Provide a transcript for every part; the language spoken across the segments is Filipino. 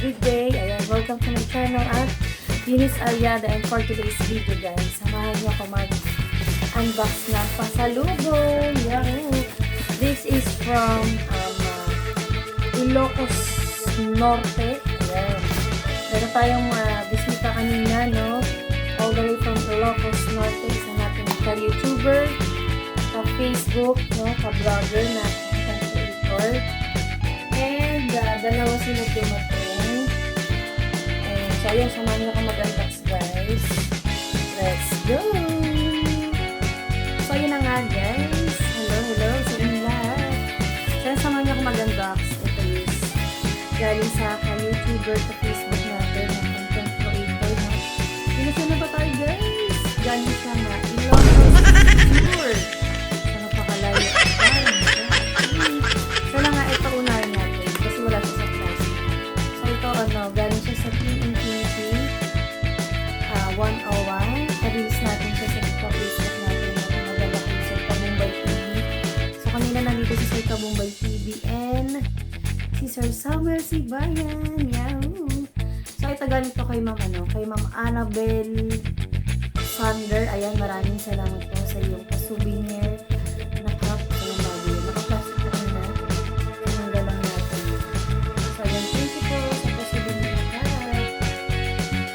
good day. Ayan, welcome to my channel at Eunice Aliada, and for today's video guys, samahan niyo ako mag-unbox ng pasalubong. Yahoo! This is from Ilocos Norte. Ayan. Meron tayong bisita kanina, no? All the way from Ilocos Norte. Isa natin ka-YouTuber, ka-Facebook, no? Ka-vlogger na content creator. And dalawa sila dumating. And so ayun, samahan niyo ako mag-unbox guys. Let's go! So yun na nga guys. Hello sa inyo lahat. So yun, samahan niyo ako mag-unbox. Ito is galing sa ka-YouTuber sa Facebook natin na content creator. Pinasa na ba tayo guys? Galing siya nga Ilocos Sur. So napakalayo tayo. So lang nga, ito unahin natin kasi wala siya sa class. So ito galing siya sa Team Infinity 101. Pabilis natin siya sa Facebook natin na nagalaki sa Kabumbay TV. So kanina nandito si Sir Kabumbay TV and si Sir Summer Sibayan. Yahoo! So ito galing to kay Ma'am Annabelle Sander. Ayan, maraming salamat po sa iyong souvenir na cup. Ayan, bago. Naka-plastic pa na. Tinanggal lang natin. So ayan, thank you po sa souvenir na cup.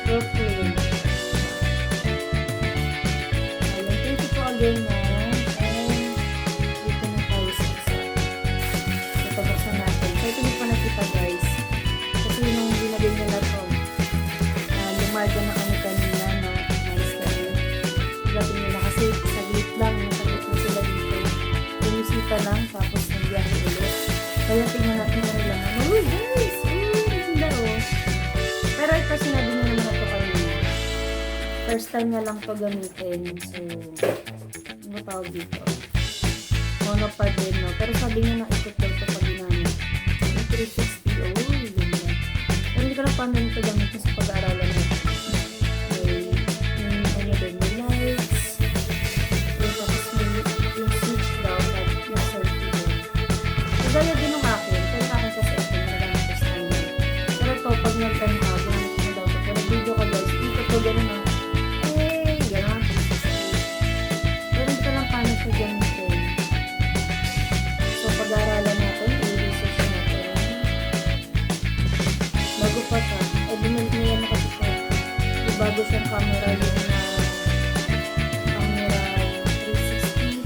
Brooklyn. Ayan, thank you po again na. And dito na tayo sa isa. Ito buksan natin. So ito pa nakita guys. Kasi nung binagay nyo na ito, lumarga na kami kanina, no? Nice kami. Gabi nila kasi saglit lang, nasaglit na sila dito. Bumisita lang, tapos nagyari ulit. Kaya tingnan natin na nila na, uy guys! Uy, ganda oh! Pero ito sinabi nyo naman ito kanina. First time na lang ito gamitin. So, ano tawag dito? Monopod din, no? Pero sabi nyo na ikot daw ito pag ginamit. Yung 360, oh, ganda. Pero hindi ko na paano nito gamitin sa pag-aaralan natin. Gaya din ng akin, pero akin kasi ito nagamit ko sa kanya. Pero ito, pag nagtanhag, gamit ko daw ito. Pero video ko guys, dito ko gano'n na, gano'n. Pero dito lang paano siya gamitin. So, pag-aaralan natin, i-research natin. Bago pa siya, bumalik na yan na kasi siya. Yung bago siyang camera, yung camera 360.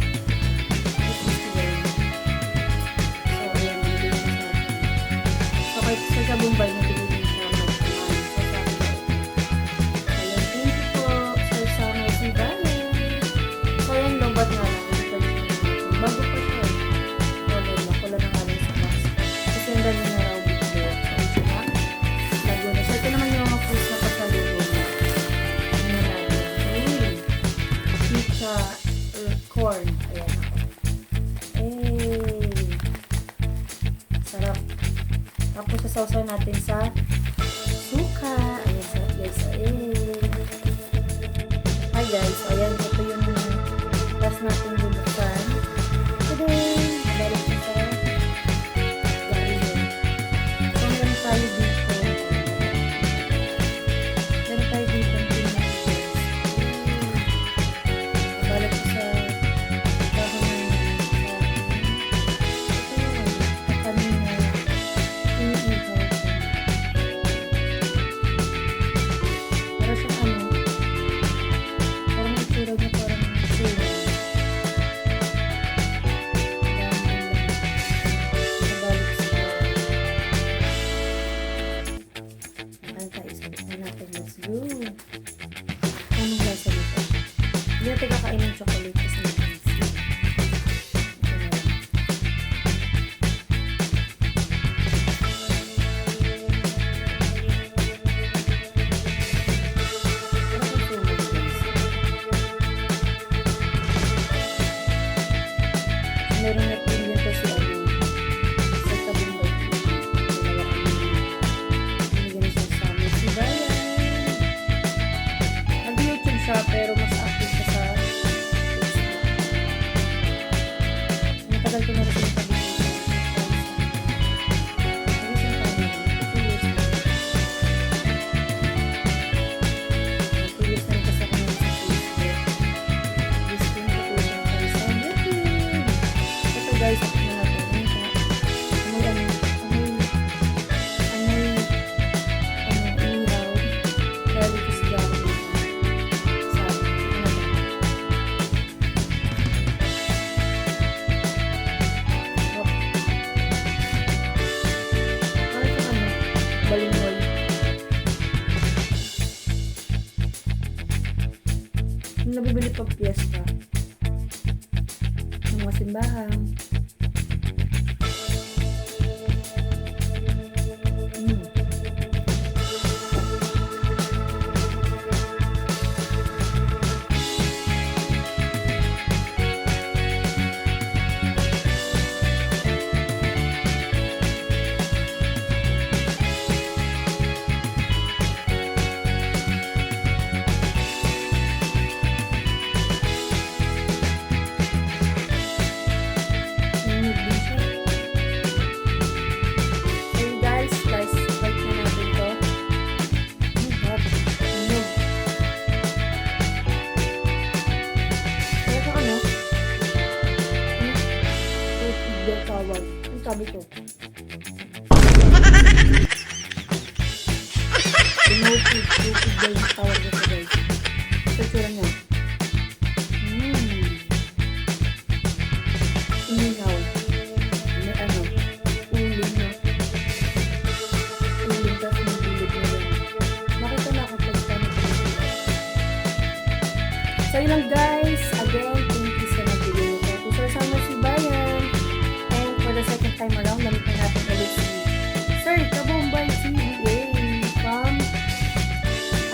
Sa Kabumbay na binigyan siya ng ayan, thank you po Sir Summer Sibayan. So ayan, lobat nga lang bago pa siya wala na nga lang sa class kasi ang dami na raw dito so siya lago na siya. Ito naman yung mga fruits na pasalubong pizza corn. Ayan sarap. Tapos sasawsaw natin sa suka. Ayan, sarap guys. Hi guys. Ayan, ito yung last natin bubuksan. Today, nabalik ko sa garlic. So, meron tayo dito. Meron tayo dito ang pinagos. Nabalik ko sa dahon ng kanina. Para sa parang itsura niya parang sila. Nabalik sila. Akan tayo sa natin. Let's go. Anong lasa nito? Hindi natin kakain ng chocolate kasi natin. Meron na pinili kasi sa Kabumbay TV. Binigyan siya sa Summer Sibayan. Nag-YouTube siya pero mas active siya sa Facebook. Matagal ko na rin yung Kabumbay. bibili pag fiesta. Ng mga simbahan. Mm. Nunod din siya. So guys, bite na natin to. Hot. Nunod. Kaya ko ano? Tupig daw tawag. Ang sabi ko. Tupig daw yung tawag nito guys. Ito tsura niya. Inihaw. May ano? Uling na. Uling ka sa bilog na yan. Nakita na ako pag sana pinipila. So yun lang guys. Again, thank you sa nagbili nito. To Sir Samuel Sibayan. And for the second time around, lamit na natin ulit si Sir Kabombay CBA from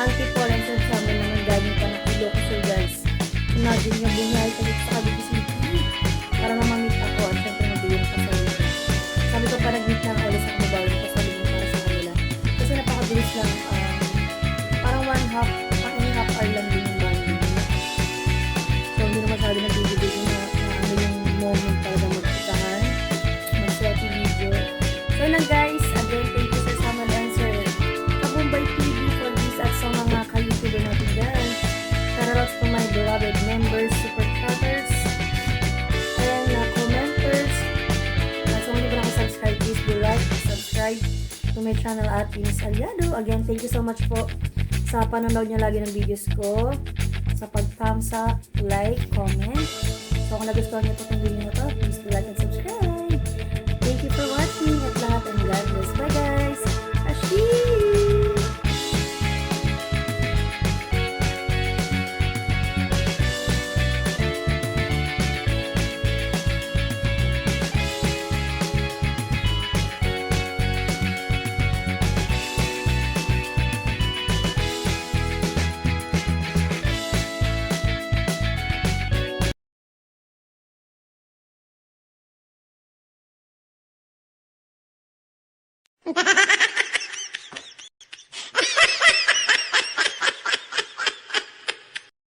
Antipolo and Sir Samuel naman galing pa ng Ilocos guys. Imagine nga buhay ka dito sa Cavite City para mamamit ako at syempre nabigyan ka sa inyo. Sabi ko pa nag-meet na ako ulit sa kumabawin ko sa inyo para sa kanila. Kasi napakabilis lang. Parang one and a half hour lang din yung bonding. So hindi na masyado nagbibigay na ano yung moment talaga magkitahan. Mag-selfie video. So yun lang guys. Again, thank you Sir Samuel and Sir Kabombay TV for this at sa mga ka-YouTuber natin guys. Shoutouts to my beloved members, super chatters, and commenters. So hindi pa subscribe, please do like, subscribe to my channel at Ines Aliado. Again, thank you so much po sa panonood niyo lagi ng videos ko, sa pag-thumbs up, like, comment. So kung nagustuhan niyo po itong video na to, please do like and subscribe. Thank you for watching at lahat and God bless. Bye guys! Ashi! Ha ha ha ha!